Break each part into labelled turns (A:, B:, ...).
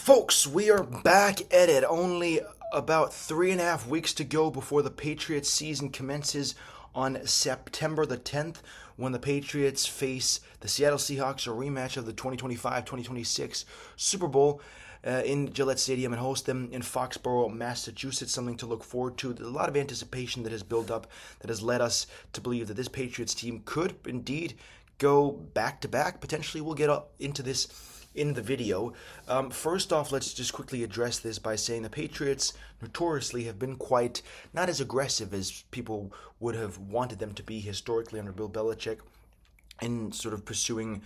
A: Folks, we are back at it. Only about 3.5 weeks to go before the Patriots season commences on September the 10th when the Patriots face the Seattle Seahawks, a rematch of the 2025-2026 Super Bowl in Gillette Stadium, and host them in Foxborough, Massachusetts. Something to look forward to. There's a lot of anticipation that has built up that has led us to believe that this Patriots team could indeed go back-to-back. Potentially we'll get into this in the video. First off, let's just quickly address this by saying the Patriots notoriously have been quite not as aggressive as people would have wanted them to be historically under Bill Belichick in sort of pursuing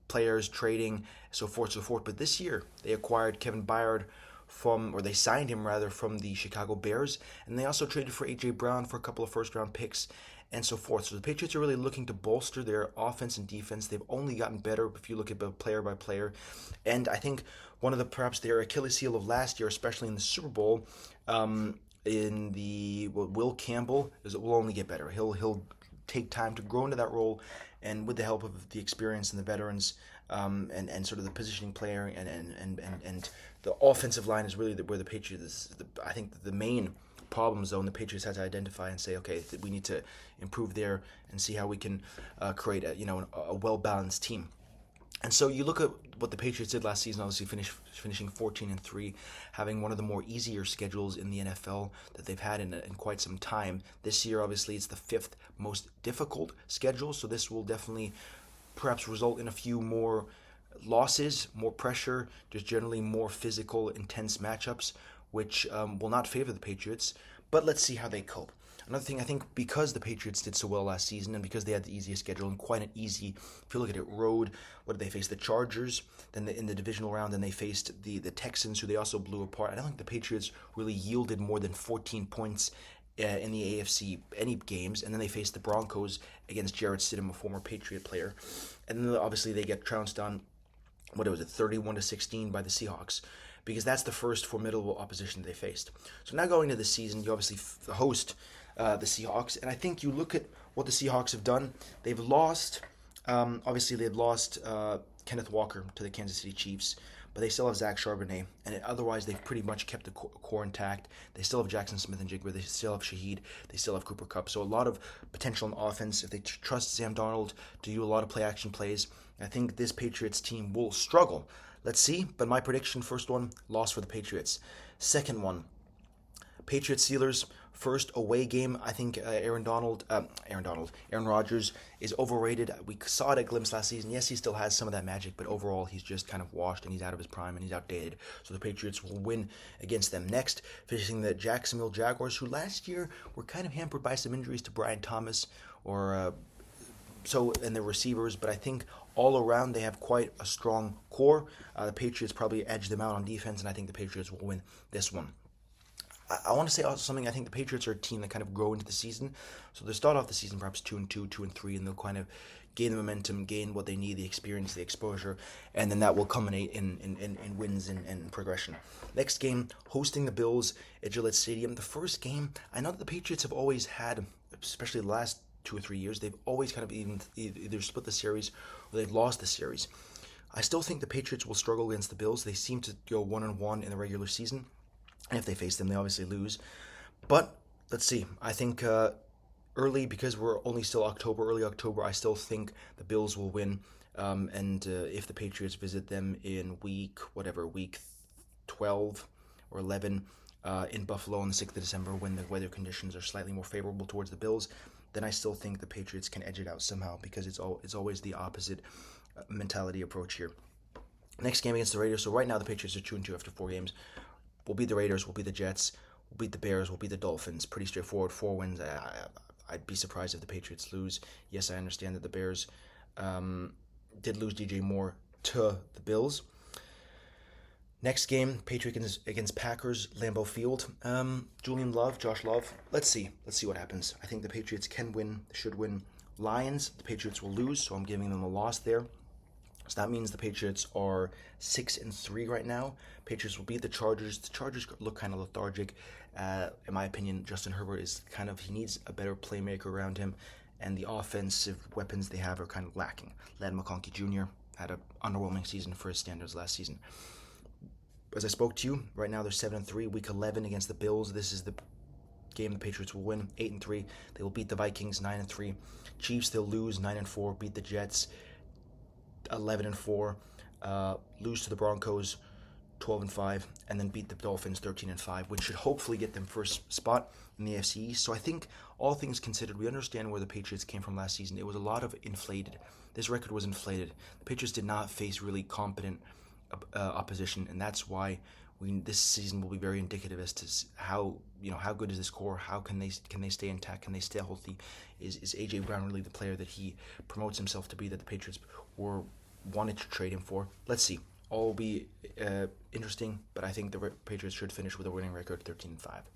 A: players, trading, so forth. But this year, they acquired Kevin Byard they signed him rather from the Chicago Bears, and they also traded for A.J. Brown for a couple of first-round picks and so forth. So the Patriots are really looking to bolster their offense and defense. They've only gotten better if you look at player by player. And I think one of perhaps their Achilles heel of last year, especially in the Super Bowl, Will Campbell, is it will only get better. He'll take time to grow into that role, and with the help of the experience and the veterans, and sort of the positioning player and the offensive line is really where the Patriots, I think the main problem zone the Patriots had to identify and say, okay, we need to improve there and see how we can create a well-balanced team. And so you look at what the Patriots did last season, obviously finishing 14-3, having one of the more easier schedules in the NFL that they've had in quite some time. This year, obviously, it's the fifth most difficult schedule, so this will definitely perhaps result in a few more losses, more pressure, just generally more physical, intense matchups, which will not favor the Patriots. But let's see how they cope. Another thing, I think because the Patriots did so well last season and because they had the easiest schedule and quite an easy, if you look at it, road, what did they face? The Chargers, then in the divisional round, then they faced the Texans, who they also blew apart. I don't think the Patriots really yielded more than 14 points in the AFC any games, and then they faced the Broncos against Jarrett Stidham, a former Patriot player. And then obviously they get trounced on, 31-16 by the Seahawks, because that's the first formidable opposition they faced. So now going into the season, you obviously host the Seahawks, and I think you look at what the Seahawks have done. They've lost, obviously they had lost Kenneth Walker to the Kansas City Chiefs, but they still have Zach Charbonnet, and otherwise they've pretty much kept the core intact. They still have Jackson Smith-Njigba, they still have Shaheed, they still have Cooper Kupp. So a lot of potential in offense if they trust Sam Darnold to do a lot of play-action plays. I think this Patriots team will struggle. Let's see, but my prediction, first one, loss for the Patriots. Second one, Patriots-Steelers, first away game. I think Aaron Rodgers is overrated. We saw it a glimpse last season. Yes, he still has some of that magic, but overall he's just kind of washed and he's out of his prime and he's outdated. So the Patriots will win against them. Next, facing the Jacksonville Jaguars, who last year were kind of hampered by some injuries to Brian Thomas and the receivers, but I think all around they have quite a strong core. The Patriots probably edge them out on defense, and I think the Patriots will win this one. I want to say also something. I think the Patriots are a team that kind of grow into the season. So they start off the season perhaps 2-2, 2-3, and they'll kind of gain the momentum, gain what they need, the experience, the exposure, and then that will culminate in wins and progression. Next game, hosting the Bills at Gillette Stadium. The first game, I know that the Patriots have always had, especially the last 2 or 3 years, they've always kind of either split the series or they've lost the series. I still think the Patriots will struggle against the Bills. They seem to go 1-1 in the regular season. And if they face them, they obviously lose. But let's see. I think early, because we're only still early October, I still think the Bills will win. If the Patriots visit them in week 12 or 11 in Buffalo on the 6th of December, when the weather conditions are slightly more favorable towards the Bills, then I still think the Patriots can edge it out somehow, because it's always the opposite mentality approach here. Next game against the Raiders. So right now the Patriots are 2-2 after 4 games. We'll beat the Raiders, we'll beat the Jets, we'll beat the Bears, we'll beat the Dolphins. Pretty straightforward, 4 wins. I'd be surprised if the Patriots lose. Yes, I understand that the Bears did lose DJ Moore to the Bills. Next game, Patriots against Packers, Lambeau Field. Josh Love. Let's see what happens. I think the Patriots can win, should win. Lions, the Patriots will lose, so I'm giving them a loss there. So that means the Patriots are 6-3 right now. Patriots will beat the Chargers. The Chargers look kind of lethargic. In my opinion, Justin Herbert he needs a better playmaker around him, and the offensive weapons they have are kind of lacking. Ladd McConkey Jr. had an underwhelming season for his standards last season. as I spoke to you, right now they're 7-3. Week 11 against the Bills. This is the game the Patriots will win. 8-3. They will beat the Vikings 9-3. Chiefs, they'll lose 9-4. Beat the Jets 11-4. Lose to the Broncos 12-5, and then beat the Dolphins 13-5, which should hopefully get them first spot in the AFC East. So I think, all things considered, we understand where the Patriots came from last season. It was a lot of inflated. This record was inflated. The Patriots did not face really competent opposition, and that's why this season will be very indicative as to how good is this core? How can they stay intact? Can they stay healthy? Is AJ Brown really the player that he promotes himself to be, that the Patriots wanted to trade him for? Let's see. All will be interesting, but I think the Patriots should finish with a winning record, 13-5.